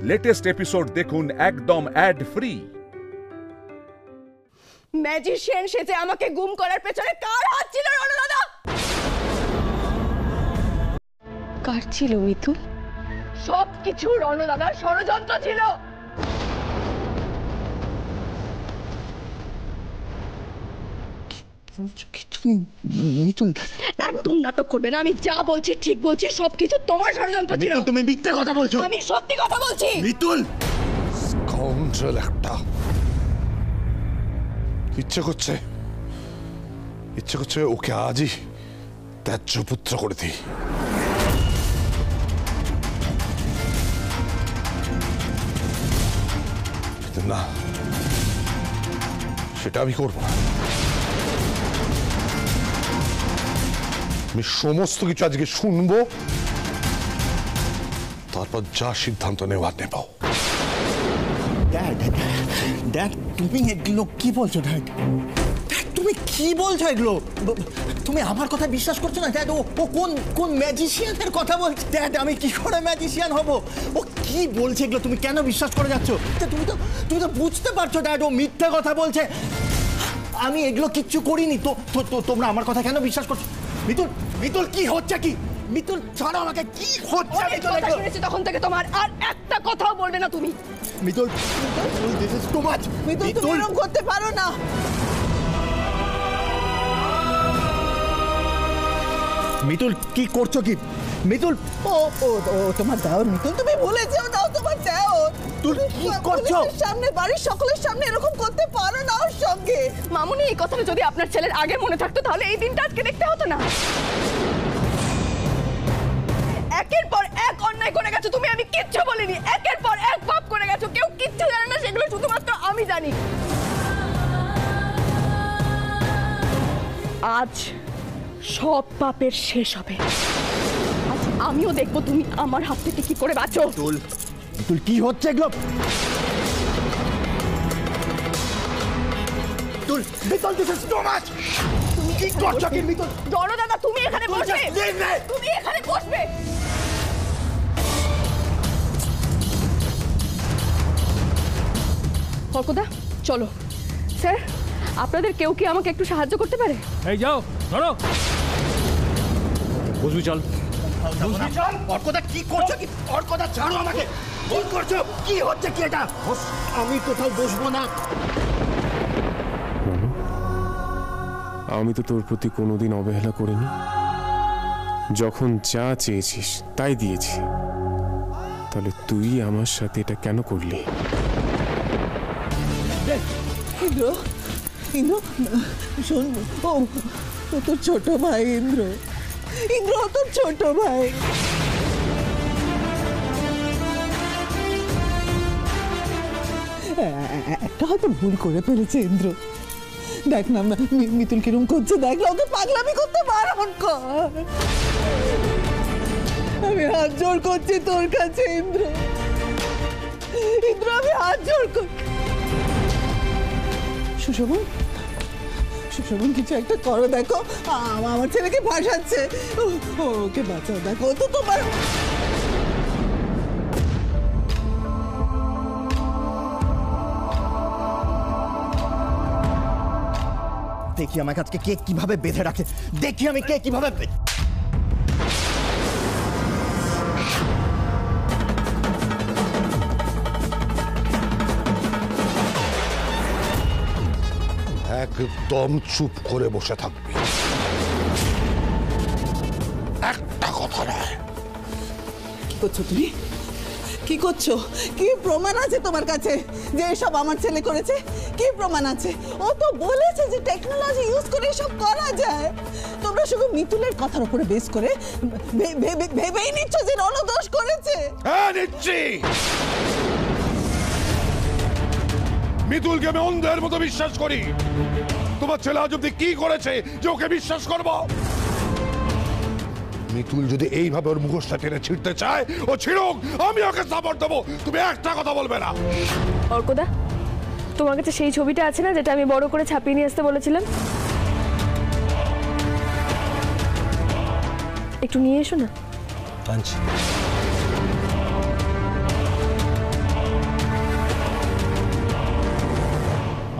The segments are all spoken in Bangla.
লেটেস্ট এপিসোড দেখুন একদম অ্যাড ফ্রি। ম্যাজিশিয়ান সেজে আমাকে গুম করার পেছনে কার হাত ছিল রণু দাদা? কার ছিল মিতুল? সবকিছু রণু দাদার ষড়যন্ত্র ছিল। মিতুল একদম নাটক করবে না, আমি যা বলছি ঠিক বলছি, সবকিছু তোমার ষড়যন্ত্র ছিল। তুমি মিথ্যে কথা বলছো। আমি সত্যি কথা বলছি। মিতুল স্কাউন্ডারেল একটা। ইচ্ছে করছে ওকে আজই ত্যায্য পুত্র করে দিই। না, সেটা আমি করব না। আমি সমস্ত কিছু আজকে শুনবো, তারপর যা সিদ্ধান্ত নেওয়ার নেব। ড্যাড তুমি এগুলো কি বলছো? ড্যাড তুমি কি বলছো এগুলো? তুমি আমার কথা বিশ্বাস করছো না? ড্যাড ও কোন ম্যাজিশিয়ানের কথা বলছে? ড্যাড আমি কি করে ম্যাজিশিয়ান হব? ও কি বলছে এগুলো? তুমি কেন বিশ্বাস করে যাচ্ছ? তুমি তো বুঝতে পারছো ড্যাড ও মিথ্যে কথা বলছে। আমি এগুলো কিচ্ছু করিনি। তো তোমরা আমার কথা কেন বিশ্বাস করছো? মিতুল কি হচ্ছে? কি মিতুল ছাড়ো আমাকে। কি হচ্ছে? তখন থেকে তোমার আর একটা কথাও বলবে না তুমি। Mitul this is too much. Mitul তুমি এরকম করতে পারো না। মিতুল কি করছো? কি মিতুল? ও তোমার দেওর মিতুল, তুমি ভুলে যেও না তোমার দেওর। তুমি কি করছো? সামনে বাড়ির সকলের সামনে এরকম করতে পারো না ওর সঙ্গে। মামুনি, এই কথাটা যদি আপনার ছেলের আগে মনে থাকতো তাহলে এই দিনটা আজকে দেখতে হতো না। একের পর এক অন্যায় করে গেছো তুমি, আমি কিচ্ছু বলিনি। একের পর এক পাপ করে গেছো, কেউ কিচ্ছু জানে না, সেগুলো শুধুমাত্র আমি জানি। আজ সব পাপের শেষ হবে। আজ আমিও দেখবো তুমি আমার হাত থেকে কি করে বাঁচো। মিতুল কি হচ্ছে এগুলো? Mitul this is too much. তুমি কি করছো? কি মিতুল? রণু দাদা তুমি এখানে বসবে, তুমি এখানে বসবে। অর্কদা চলো। স্যার আপনাদের কেউ কি আমাকে একটু সাহায্য করতে পারে? এই যাও ধরো, বসবি চল। অর্কদা কি করছো? কি অর্কদা ছাড়ো আমাকে। কি করছো? কি হচ্ছে? কি এটা? আমি কোথাও বসবো না। আমি তো তোর প্রতি কোনোদিন অবহেলা করিনি। যখন যা চেয়েছিস তাই দিয়েছি, তাহলে তুই আমার সাথে এটা কেন করলি? ইন্দ্র শোন, ও তোর ছোট ভাই। ইন্দ্র তোর ছোট ভাই। একটা হয়তো ভুল করে ফেলেছে ইন্দ্র। দেখ না মিতুল কিরম করছে, দেখ না ওকে পাগলামি করতে বারণ কর। আমি হাত জোর করছি তোর কাছে ইন্দ্র, আমি হাত জোর করছি। সুশোভন কিছু একটা করো, দেখো আমার ছেলেকে ভাসাচ্ছে। ওকে বাঁচাও, দেখো তো তোমার। দেখি আমার কাছে কে কিভাবে বেঁধে রাখে। দেখি আমি কে কিভাবে। একদম চুপ করে বসে থাকবি, একটা কথা নয়। কি করছো তুমি? কি করছো? কি প্রমাণ আছে তোমার কাছে যে এসব আমার ছেলে করেছে? কি প্রমাণ আছে? ও তো বলেছে যে টেকনোলজি ইউজ করে এসব করা যায়। তোমরা শুধু মিতুলের কথার উপরে বেস করে ভেবেই নিচ্ছ যে রণু দোষ করেছে। হ্যাঁ নিচ্ছি। মিতুলকে আমি অন্ধের মতো বিশ্বাস করি। তোমার ছেলে আজ অব্দি কি করেছে যে ওকে বিশ্বাস করব? মিতুল যদি এইভাবে ওর মুখোশটা টেনে ছিঁড়তে চায় ও ছিঁড়ুক, আমি ওকে সাপোর্ট দেবো। তুমি একটা কথা বলবে না। অর্কদা তোমার কাছে সেই ছবিটা আছে না যেটা আমি বড় করে ছাপিয়ে নিয়ে আসতে বলেছিলাম? একটু নিয়ে এসো না।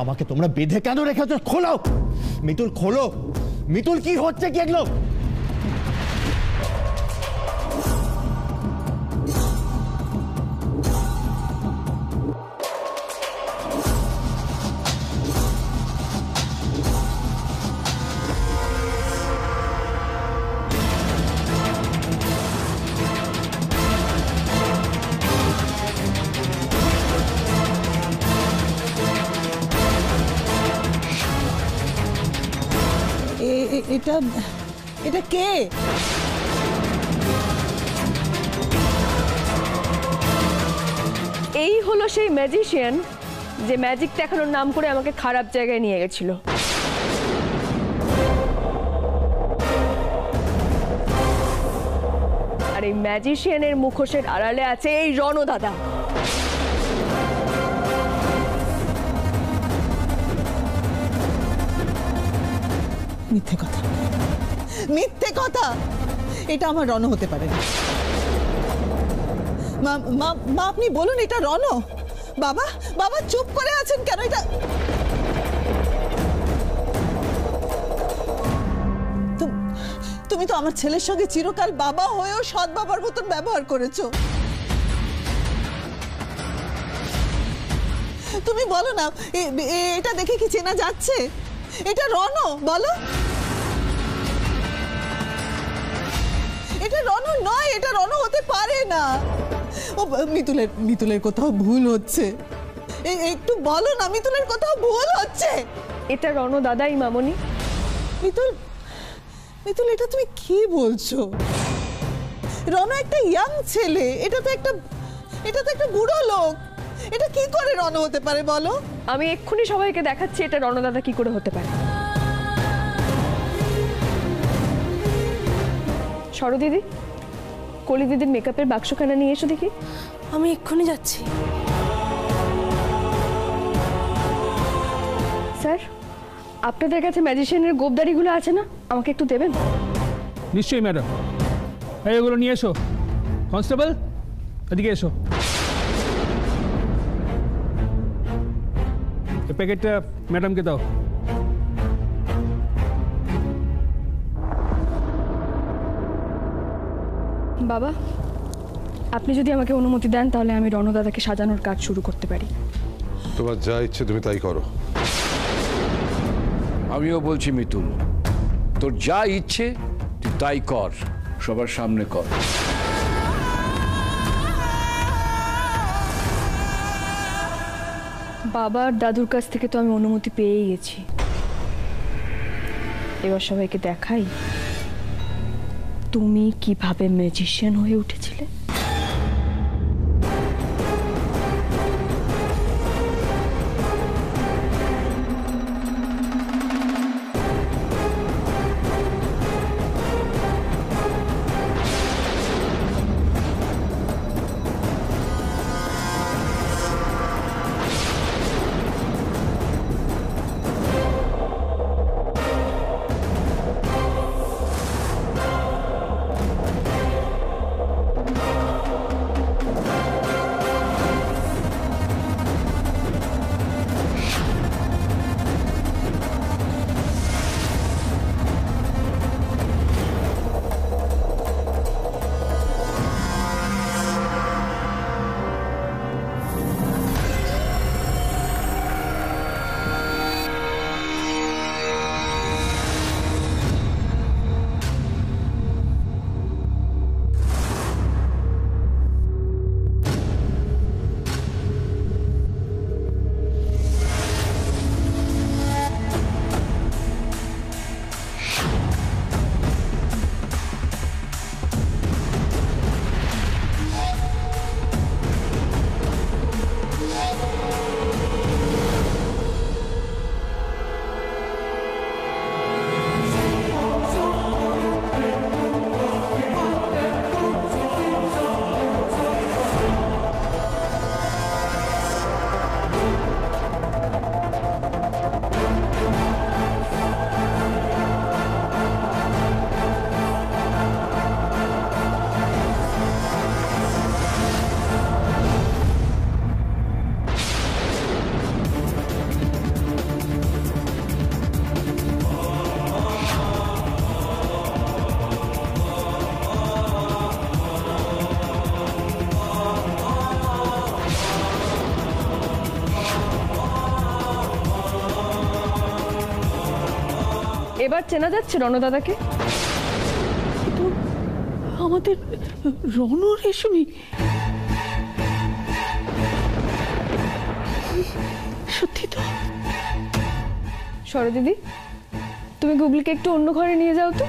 আমাকে তোমরা বেঁধে কেন রেখেছো? খোলো মিতুল, খোলো মিতুল, কি হচ্ছে কি এগুলো? এটা এটা কে? এই হলো সেই ম্যাজিশিয়ান যে ম্যাজিক দেখানোর নাম করে আমাকে খারাপ জায়গায় নিয়ে গেছিল। আর এই ম্যাজিশিয়ানের মুখোশের আড়ালে আছে এই রণ দাদা। মিথ্যে কথা, মিথ্যে কথা। এটা আমার রণ হতে পারে না। মা আপনি বলুন এটা রণ? বাবা, বাবা চুপ করে আছেন কেন? এটা তুমি তো আমার ছেলের সঙ্গে চিরকাল বাবা হয়েও সৎ বাবার মতন ব্যবহার করেছো। তুমি বলো না, এটা দেখে কি চেনা যাচ্ছে? এটা রণ? বলো। এটা রণ নয়, এটা রণ হতে পারে না। ও মিতুলের কোথাও ভুল হচ্ছে। একটু বলো না, মিতুলের কোথাও ভুল হচ্ছে। এটা রণ দাদাই মামনি। মিতুল এটা তুমি কি বলছো? রণ একটা ইয়াং ছেলে, এটা তো একটা বুড়ো লোক। এটা কি করে রণ হতে পারে বলো? আমি এক্ষুনি সবাইকে দেখাচ্ছি এটা রণ দাদা কি করে হতে পারে। সরো দিদি, কলি দিদির মেকআপের বাক্সখানা নিয়ে এসো দেখি। আমি এক্ষুনি যাচ্ছি। স্যার, আপনাদের কাছে ম্যাজিশিয়ানের গোপদারিগুলো আছে না? আমাকে একটু দেবেন? নিশ্চয়ই ম্যাডাম। এগুলো নিয়ে এসো। কনস্টেবল, এদিকে এসো। এই প্যাকেটটা ম্যাডামকে দাও। বাবা, আপনি যদি আমাকে অনুমতি দেন তাহলে আমি রণদাদাকে সাজানোর কাজ শুরু করতে পারি। তোমার যা ইচ্ছে তুমি তাই করো। আমিও বলছি মিতুল, তোর যা ইচ্ছে তুই তাই কর, সবার সামনে কর। বাবার দাদুর কাছ থেকে তো আমি অনুমতি পেয়েই গেছি। এবার সবাইকে দেখাই তুমি কিভাবে ম্যাজিশিয়ান হয়ে উঠেছিলে। এবার চেনা যাচ্ছে রণদাদাকে? আমাদের রণ রেশমি, সত্যি তো। সরোদিদি, তুমি গুগলিকে একটু অন্য ঘরে নিয়ে যাও তো।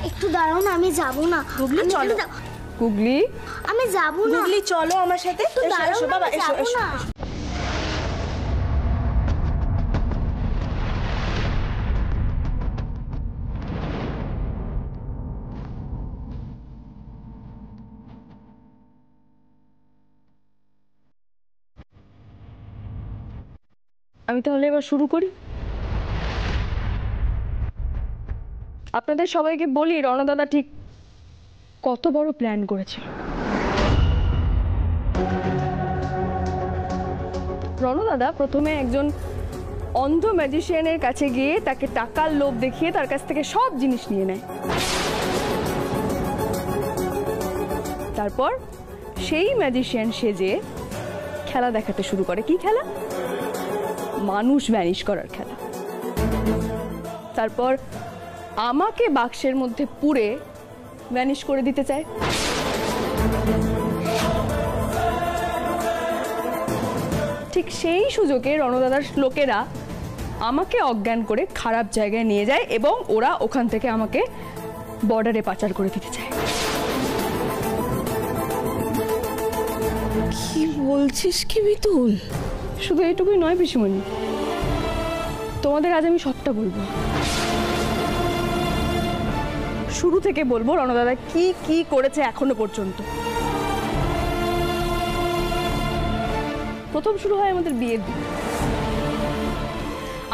একটু দাঁড়াও না, আমি যাবো না। গুগলি চলো। গুগলি, আমি যাবো না। গুগলি চলো আমার সাথে। একটু দাঁড়াও না, আমি যাবো না। আমি তাহলে এবার শুরু করি। আপনাদের সবাইকে বলি রণদাদা ঠিক কত বড় প্ল্যান করেছিল। রণদাদা প্রথমে একজন অন্ধ ম্যাজিশিয়ানের কাছে গিয়ে তাকে টাকার লোভ দেখিয়ে তার কাছ থেকে সব জিনিস নিয়ে নেয়। তারপর সেই ম্যাজিশিয়ান সেজে খেলা দেখাতে শুরু করে। কি খেলা? মানুষ ভ্যানিশ করার খেলা। তারপর আমাকে বাক্সের মধ্যে পুরে ভ্যানিশ করে দিতে চায়। ঠিক সেই সুযোগে রণদাদার লোকেরা আমাকে অজ্ঞান করে খারাপ জায়গায় নিয়ে যায় এবং ওরা ওখান থেকে আমাকে বর্ডারে পাচার করে দিতে চায়। কি বলছিস কি বিতুল? শুধু এইটুকুই নয় পিসিমণি, তোমাদের আজ আমি সবটা বলবো। শুরু থেকে বলবো রণদাদা কি কি করেছে এখনো পর্যন্ত। প্রথম শুরু হয় আমাদের বিয়ের দিন।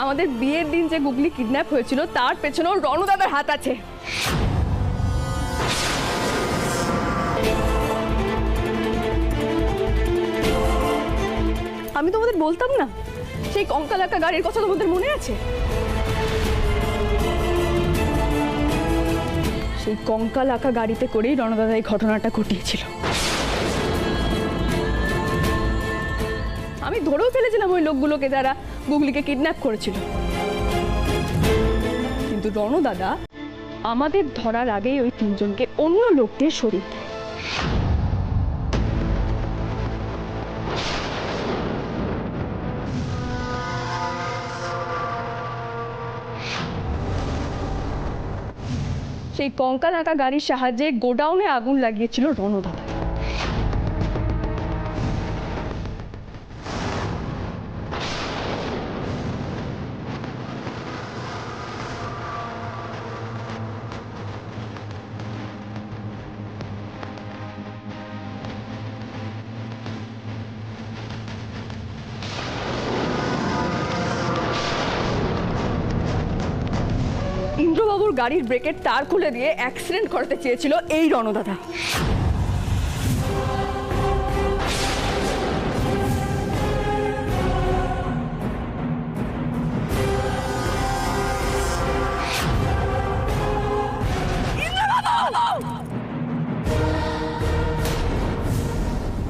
আমাদের বিয়ের দিন যে গুগলি কিডন্যাপ হয়েছিল তার পেছনেও রণদাদার হাত আছে। আমি তোমাদের বলতাম না সেই কঙ্কালাকা গাড়ির কথা তোমাদের মনে আছে? সেই কঙ্কালাকা গাড়িতে করেই রণদাদা এই ঘটনাটা ঘটিয়েছিল। আমি ধরেও ফেলেছিলাম ওই লোকগুলোকে যারা গুগলিকে কিডন্যাপ করেছিল, কিন্তু রণদাদা আমাদের ধরার আগেই ওই তিনজনকে অন্য লোকদের সরিয়ে দেয়। সেই কঙ্কাল আঁকা গাড়ির সাহায্যে গোডাউনে আগুন লাগিয়েছিল রণদাদা। ইন্দ্রবাবুর গাড়ির ব্রেকের তার খুলে দিয়ে অ্যাক্সিডেন্ট করতে চেয়েছিল এই রণদাদা।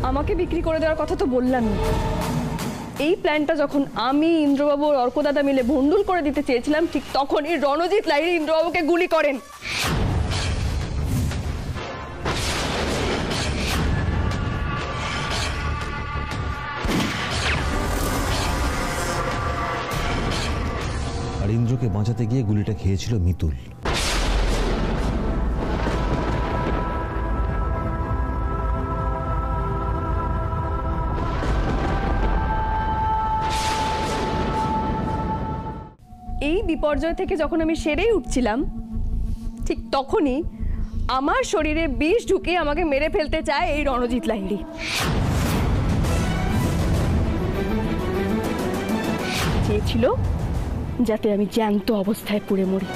আমাকে বিক্রি করে দেওয়ার কথা তো বললামই। এই প্ল্যানটা যখন আমি, ইন্দ্রবাবু আর অর্কদাদা মিলে ভন্ডুল করে দিতে চেয়েছিলাম, ঠিক তখনই রণজিৎ লাহিড়ী ইন্দ্রবাবুকে গুলি করেন। আর ইন্দ্রকে বাঁচাতে গিয়ে গুলিটা খেয়েছিল মিতুল। এই বিপর্যয় থেকে যখন আমি সেরেই উঠছিলাম, ঠিক তখনই আমার শরীরে বিষ ঢুকিয়ে আমাকে মেরে ফেলতে চায় এই রণজিৎ লাহিড়ী। চেয়েছিল যাতে আমি জ্যান্ত অবস্থায় পুড়ে মরি।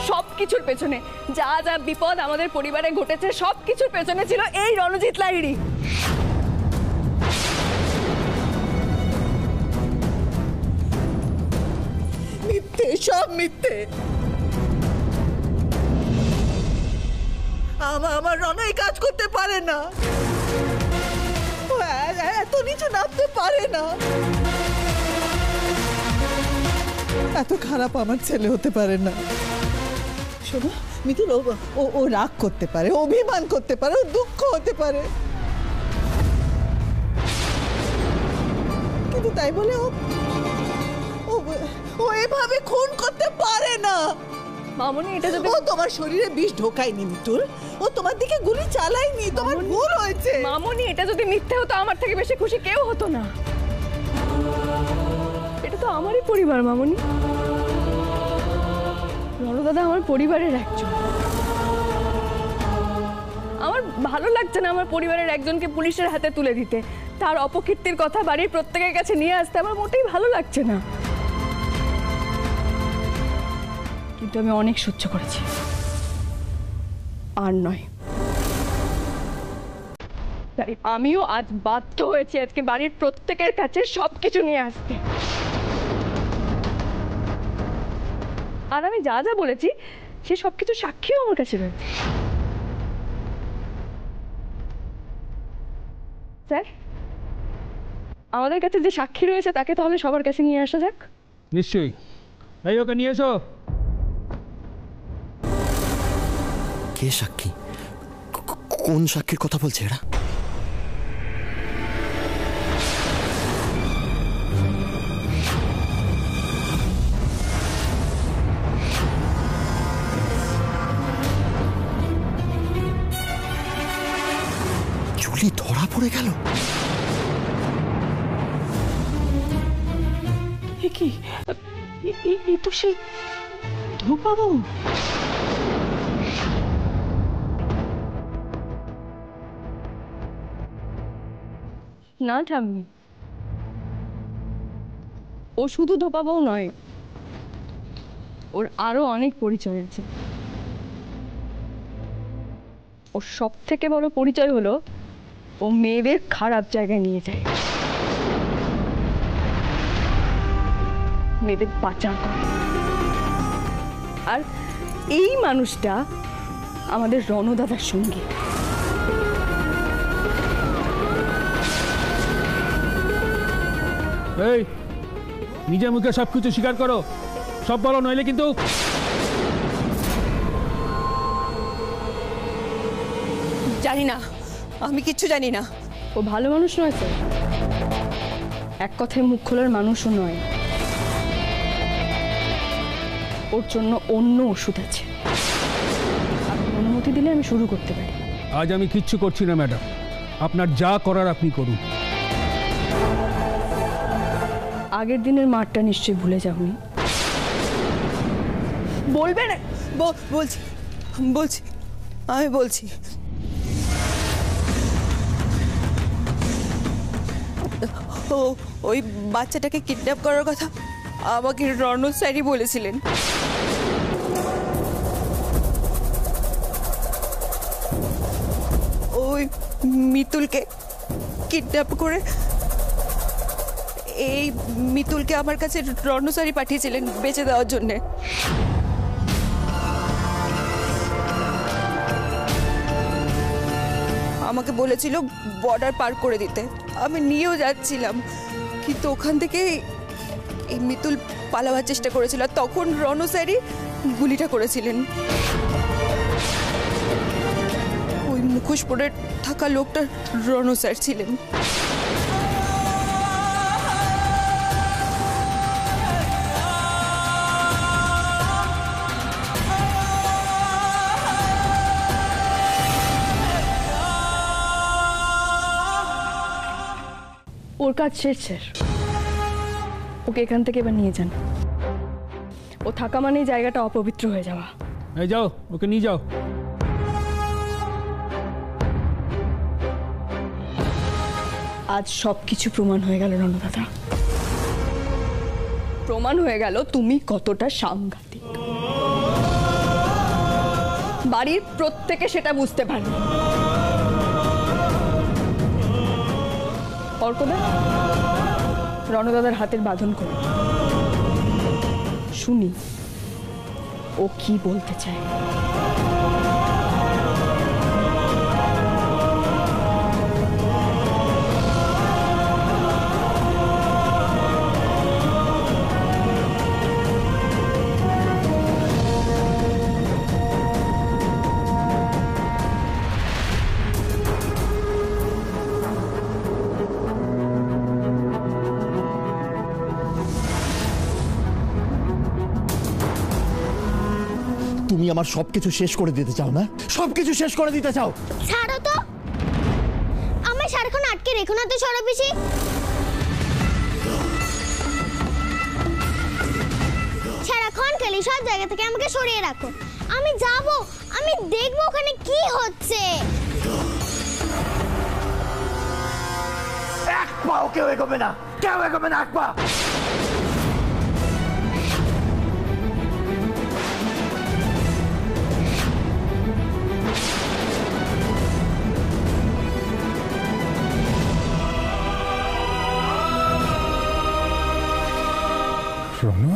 সবকিছুর পেছনে, যা যা বিপদ আমাদের পরিবারে ঘটেছে, সবকিছুর পেছনে ছিল এই রণজিৎ লাহিড়ী। মিথ্যে, সব মিথ্যে। আমার রণ এই কাজ করতে পারে না। ও এত নিচে নামতে পারে না। এত খারাপ আমার ছেলে হতে পারে না। শোনো মিতুল, ও রাগ করতে পারে, অভিমান করতে পারে, ও দুঃখ হতে পারে, কিন্তু তাই বলে ও এভাবে খুন করতে পারে না। মামনি, এটা যদি ও তোমার শরীরে বিষ ঢোকায়নি মিতুল, ও তোমার দিকে গুলি চালায়নি, তোমার ভুল হয়েছে। মামনি, এটা যদি মিথ্যে হতো আমার থেকে বেশি খুশি কেউ হতো না। এটা তো আমারই পরিবার মামনি। রণদাদা আমার পরিবারের একজন। আমার ভালো লাগছে না আমার পরিবারের একজনকে পুলিশের হাতে তুলে দিতে, তার অপকীর্তির কথা বাড়ির প্রত্যেকের কাছে নিয়ে আসতে আমার মোটেই ভালো লাগছে না। কিন্তু আমি অনেক সহ্য করেছি, আর নয়। তাই আমিও আজ বাধ্য হয়েছি আজকে বাড়ির প্রত্যেকের কাছে সবকিছু নিয়ে আসতে। আর আমি যা যা বলেছি সে সবকিছু সাক্ষীও আমার কাছে রয়েছে। স্যার, আমাদের কাছে যে সাক্ষী রয়েছে তাকে তাহলে সবার কাছে নিয়ে আসা যাক। নিশ্চয়ই। এই ওকে নিয়ে এসো। কে সাক্ষী? কোন সাক্ষীর কথা বলছে এরা? জুলি ধরা পড়ে গেল। কি এই তো সেই ধ্রুববাবু। না ঠাম্মি, ও শুধু ধোপাবউ নয়, ওর আরো অনেক পরিচয় আছে। ওর সব থেকে বড় পরিচয় হলো ও মেয়েদের খারাপ জায়গায় নিয়ে যায়, মেয়েদের পাচার করে। আর এই মানুষটা আমাদের রণদাদার সঙ্গী। এই, নিজের মুখে সবকিছু স্বীকার করো, সব বলো, নইলে কিন্তু। জানি না, আমি কিচ্ছু জানি না। ও ভালো মানুষ নয় স্যার, এক কথায় মুখ খোলার মানুষও নয়। ওর জন্য অন্য ওষুধ আছে, আপনি অনুমতি দিলে আমি শুরু করতে পারি। আজ আমি কিচ্ছু করছি না ম্যাডাম, আপনার যা করার আপনি করুন। আগের দিনের মারটা নিশ্চয়ই ভুলে যাওনি। বলবে না? বলছি বলছি আমি বলছি। ওই বাচ্চাটাকে কিডন্যাপ করার কথা আমাকে রণজ স্যারই বলেছিলেন। ওই মিতুলকে কিডন্যাপ করে এই মিতুলকে আমার কাছে রণজ স্যারই পাঠিয়েছিলেন বেঁচে দেওয়ার জন্যে। আমাকে বলেছিল বর্ডার পার করে দিতে, আমি নিয়েও যাচ্ছিলাম, কিন্তু ওখান থেকে এই মিতুল পালাবার চেষ্টা করেছিল, তখন রণজ স্যারই গুলিটা করেছিলেন। ওই মুখোশ পরে থাকা লোকটা রণজ স্যার ছিলেন। ওর কাজ শেষ স্যার, ওকে এখান থেকে এবার নিয়ে যান। ও থাকা মানেই জায়গাটা অপবিত্র হয়ে যাওয়া। এই যাও, ওকে নিয়ে যাও। আজ সবকিছু প্রমাণ হয়ে গেল রণদাদা, প্রমাণ হয়ে গেল তুমি কতটা সাংঘাতিক। বাড়ির প্রত্যেকে সেটা বুঝতে পারবে। অর্কদা, রণদাদার হাতের বাঁধন করো, শুনি ও কি বলতে চায়। তুমি আমার সবকিছু শেষ করে দিতে চাও না? সবকিছু শেষ করে দিতে চাও? ছাড়ো তো, আমায় সারাক্ষণ আটকে রেখো না তো সরো পিসি। সারাক্ষণ খালি সব জায়গা থেকে আমাকে সরিয়ে রাখো। আমি যাব, আমি দেখবো ওখানে কি হচ্ছে। এক পাও কেউ এগোবে না, কেউ এগোবে না, এক পা। রনু